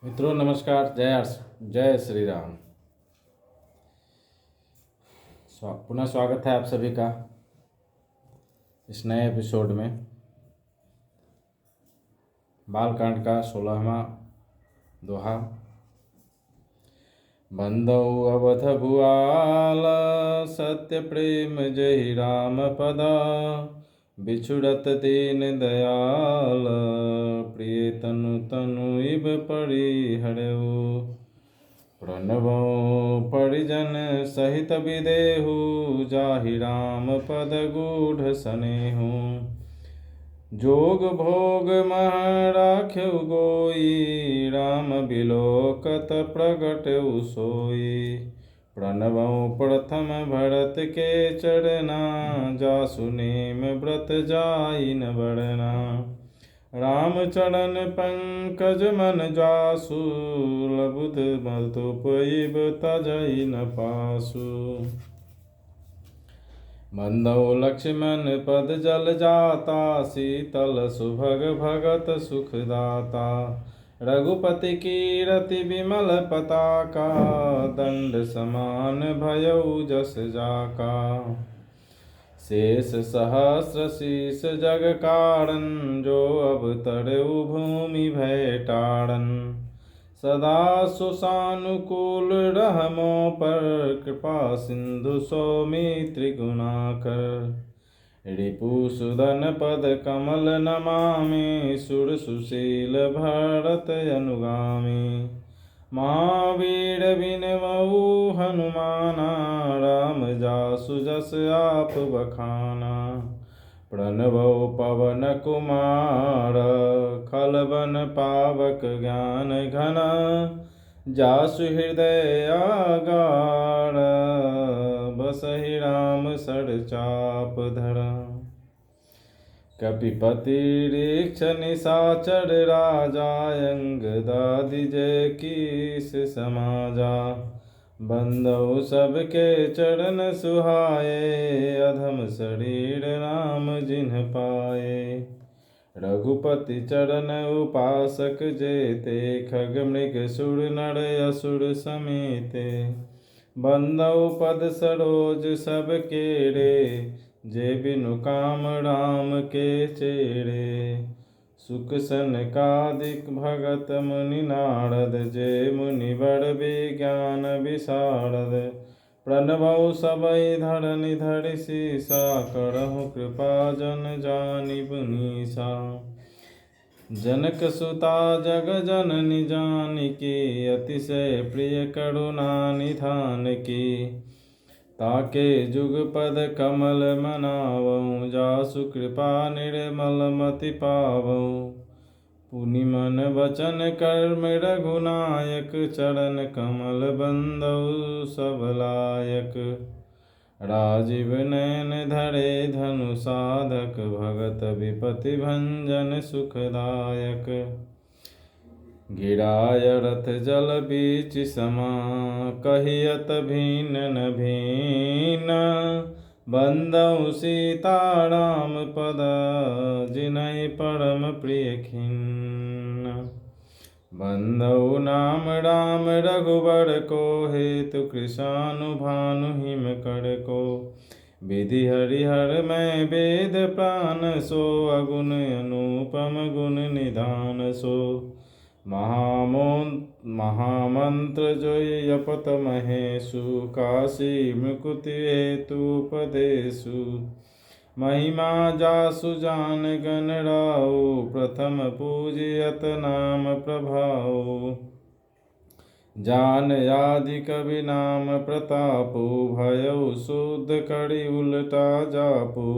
मित्रों नमस्कार। जय श्री राम। पुनः स्वागत है आप सभी का इस नए एपिसोड में। बालकांड का 16वां दोहा। बंदौ अवध भुआल सत्य प्रेम जय राम पदा, बिछुड़त दीन दयाल प्रिय तनु तनु इब परिहरऊ। प्रणवो परिजन सहित विदेहु, जाहि राम पद गूढ़ स्नेहु। जोग भोग मह राख्यउ गोई, राम बिलोकत प्रगटउ सोई। प्रणवउ प्रथम भरत के चरना, जासु नेम व्रत जाई न बरना। राम चरण पंकज मन जासु, लबुध मधुपैब तजई न पासु। बंदौ लक्ष्मण पद जल जाता, शीतल सुभग भगत सुखदाता। रघुपति कीरति विमल पताका, दंड समान भयउ जस जाका। शेष सहस्र शीस जग कारण, जो अवतरउ भूमि भय टारन। सदा सुसानुकूल रहमो पर, कृपा सिंधु सौमित्र गुणाकर। रिपुसुदन पद कमल नमामि, सुर सुशील भरत अनुगामी। महावीर बिनवउ हनुमाना, राम जासु जस आप बखाना। प्रणवउ पवन कुमार, खलबन पावक ज्ञान घन। जासु हृदय आगार, बसहि राम सर चाप धरा। कपिपति ऋक्ष निशाचर राजा, अंगदादि जय कीस समाजा। बंदौ सबके चरण सुहाए, अधम शरीर राम जिन्ह पाए। रघुपति चरण उपासक जेते, खग मृग सुर नर असुर समेते। बंदौ पद सरोज सब केरे, जे बिनु काम राम के चेरे। सुख सनकादिक भगत मुनि नारद, जे मुनि बर विज्ञान विशारद। प्रणवउ सबई धरनि धरि सीसा, करहु कृपा जन जानि पुनीसा। जनक सुता जग जननी जानिके, अतिशय प्रिय करुणा निधान की। ताके जुगपद कमल मनावउ, जासु कृपा निर्मल मति पावउ। पुनि मन वचन कर्म रघुनायक, चरण कमल बंदउ सब लायक। राजीव नयन धरे धनु साधक, भगत विपति भंजन सुखदायक। गिराय रथ जल बीच समा, कहियत भीन न भीना। बंदौ सीता राम पद, जिनहि परम प्रिय खिन्न। बंदौ नाम राम रघुबर को, हेतु कृशानु भानु हिम कर को। विधि हरिहर मैं वेद प्राण सो, अगुण अनुपम गुण निधान सो। महामंत्र जोय जपत महेशु, काशी मुकुति हेतु उपदेशु। महिमा जासु जान गण राउ, प्रथम पूजियत नाम प्रभाउ। जान आदि कवि नाम प्रतापु, भयउ शुद्ध करि उलटा जापु।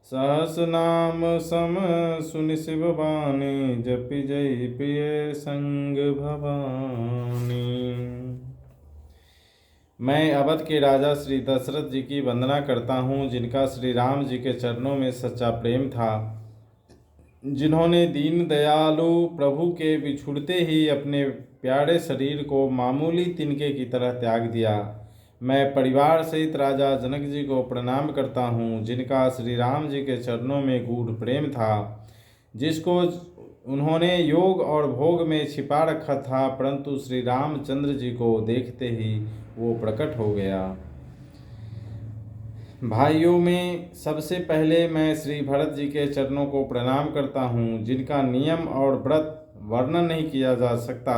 सहस नाम सम सुनि शिव बानी, जपि जय प्रिय संग भवानी। मैं अवध के राजा श्री दशरथ जी की वंदना करता हूँ, जिनका श्री राम जी के चरणों में सच्चा प्रेम था। जिन्होंने दीन दयालु प्रभु के बिछुड़ते ही अपने प्यारे शरीर को मामूली तिनके की तरह त्याग दिया। मैं परिवार सहित राजा जनक जी को प्रणाम करता हूँ, जिनका श्री राम जी के चरणों में गूढ़ प्रेम था। जिसको उन्होंने योग और भोग में छिपा रखा था, परंतु श्री रामचंद्र जी को देखते ही वो प्रकट हो गया। भाइयों में सबसे पहले मैं श्री भरत जी के चरणों को प्रणाम करता हूँ, जिनका नियम और व्रत वर्णन नहीं किया जा सकता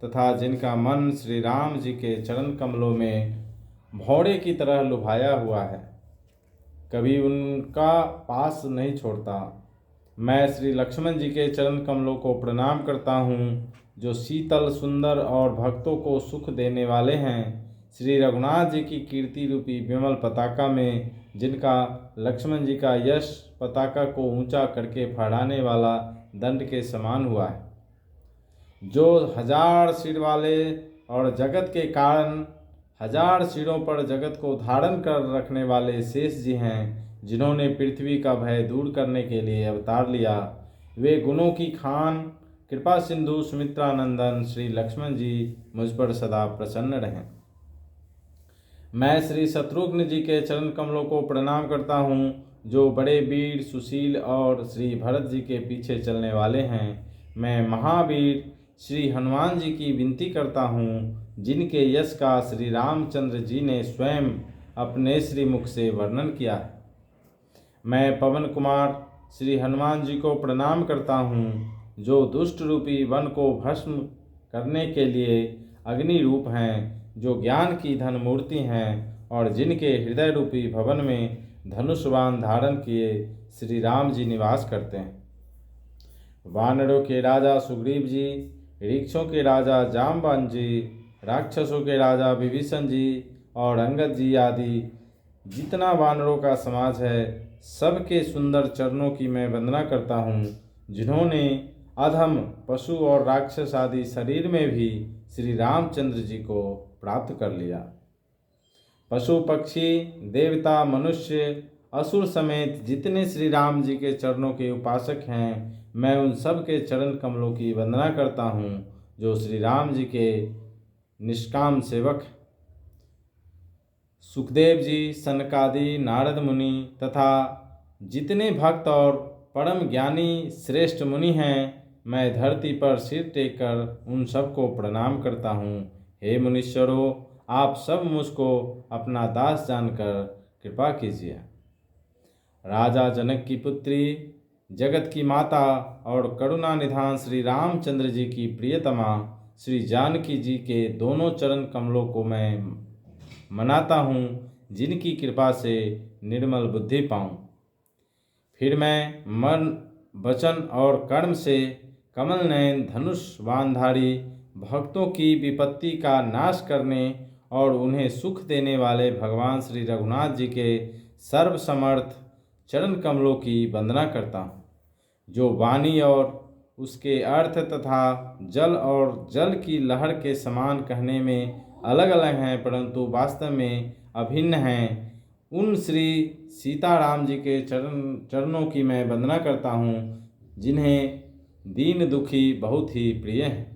तथा जिनका मन श्री राम जी के चरण कमलों में भौरे की तरह लुभाया हुआ है, कभी उनका पास नहीं छोड़ता। मैं श्री लक्ष्मण जी के चरण कमलों को प्रणाम करता हूँ, जो शीतल सुंदर और भक्तों को सुख देने वाले हैं। श्री रघुनाथ जी की कीर्ति रूपी विमल पताका में, जिनका लक्ष्मण जी का यश पताका को ऊंचा करके फहराने वाला दंड के समान हुआ है, जो 1000 सिर वाले और जगत के कारण 1000 सिरों पर जगत को धारण कर रखने वाले शेष जी हैं, जिन्होंने पृथ्वी का भय दूर करने के लिए अवतार लिया। वे गुणों की खान कृपा सिंधु सुमित्रा नंदन श्री लक्ष्मण जी मुझ पर सदा प्रसन्न रहें। मैं श्री शत्रुघ्न जी के चरण कमलों को प्रणाम करता हूँ, जो बड़े वीर सुशील और श्री भरत जी के पीछे चलने वाले हैं। मैं महावीर श्री हनुमान जी की विनती करता हूँ, जिनके यश का श्री रामचंद्र जी ने स्वयं अपने श्रीमुख से वर्णन किया है। मैं पवन कुमार श्री हनुमान जी को प्रणाम करता हूँ, जो दुष्ट रूपी वन को भस्म करने के लिए अग्नि रूप हैं, जो ज्ञान की धन मूर्ति हैं और जिनके हृदय रूपी भवन में धनुष्वान धारण किए श्री राम जी निवास करते हैं। वानरों के राजा सुग्रीव जी, ऋक्षों के राजा जामवान जी, राक्षसों के राजा विभीषण जी और अंगद जी आदि जितना वानरों का समाज है, सबके सुंदर चरणों की मैं वंदना करता हूँ, जिन्होंने अधम पशु और राक्षस आदि शरीर में भी श्री रामचंद्र जी को प्राप्त कर लिया। पशु पक्षी देवता मनुष्य असुर समेत जितने श्री राम जी के चरणों के उपासक हैं, मैं उन सब के चरण कमलों की वंदना करता हूँ, जो श्री राम जी के निष्काम सेवक। सुखदेव जी, सनकादि, नारद मुनि तथा जितने भक्त और परम ज्ञानी श्रेष्ठ मुनि हैं, मैं धरती पर सिर टेक कर उन सबको प्रणाम करता हूँ। हे मुनीश्वरों, आप सब मुझको अपना दास जानकर कृपा कीजिए। राजा जनक की पुत्री, जगत की माता और करुणा निधान श्री रामचंद्र जी की प्रियतमा श्री जानकी जी के दोनों चरण कमलों को मैं मनाता हूँ, जिनकी कृपा से निर्मल बुद्धि पाऊँ। फिर मैं मन वचन और कर्म से कमल नयन धनुष बाणधारी भक्तों की विपत्ति का नाश करने और उन्हें सुख देने वाले भगवान श्री रघुनाथ जी के सर्वसमर्थ चरण कमलों की वंदना करता हूँ, जो वाणी और उसके अर्थ तथा जल और जल की लहर के समान कहने में अलग अलग हैं, परंतु वास्तव में अभिन्न हैं। उन श्री सीताराम जी के चरणों की मैं वंदना करता हूँ, जिन्हें दीन दुखी बहुत ही प्रिय हैं।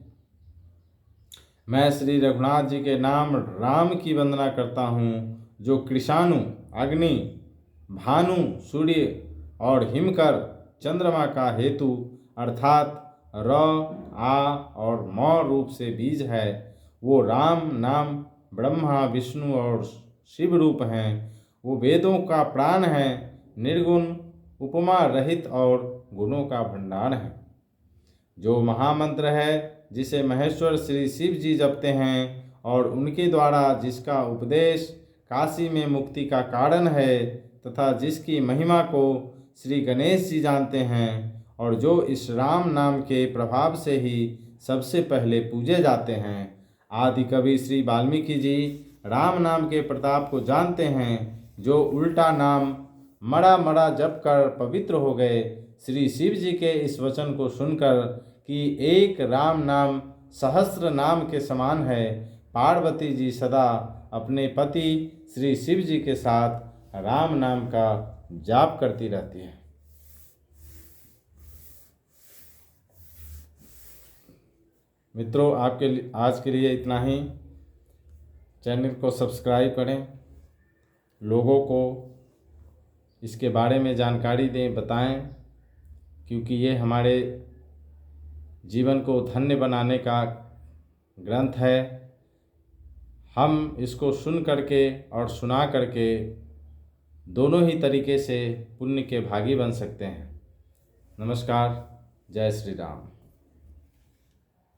मैं श्री रघुनाथ जी के नाम राम की वंदना करता हूँ, जो कृषाणु, अग्नि, भानु, सूर्य और हिमकर चंद्रमा का हेतु अर्थात र, आ और म रूप से बीज है। वो राम नाम ब्रह्मा विष्णु और शिव रूप हैं। वो वेदों का प्राण है, निर्गुण, उपमा रहित और गुणों का भंडार है। जो महामंत्र है, जिसे महेश्वर श्री शिव जी जपते हैं और उनके द्वारा जिसका उपदेश काशी में मुक्ति का कारण है तथा जिसकी महिमा को श्री गणेश जी जानते हैं, और जो इस राम नाम के प्रभाव से ही सबसे पहले पूजे जाते हैं। आदि कवि श्री वाल्मीकि जी राम नाम के प्रताप को जानते हैं, जो उल्टा नाम मरा मरा जप कर पवित्र हो गए। श्री शिव जी के इस वचन को सुनकर कि एक राम नाम सहस्र नाम के समान है, पार्वती जी सदा अपने पति श्री शिव जी के साथ राम नाम का जाप करती रहती है। मित्रों, आपके आज के लिए इतना ही। चैनल को सब्सक्राइब करें, लोगों को इसके बारे में जानकारी दें, बताएं, क्योंकि ये हमारे जीवन को धन्य बनाने का ग्रंथ है। हम इसको सुन करके और सुना करके दोनों ही तरीके से पुण्य के भागी बन सकते हैं। नमस्कार। जय श्री राम।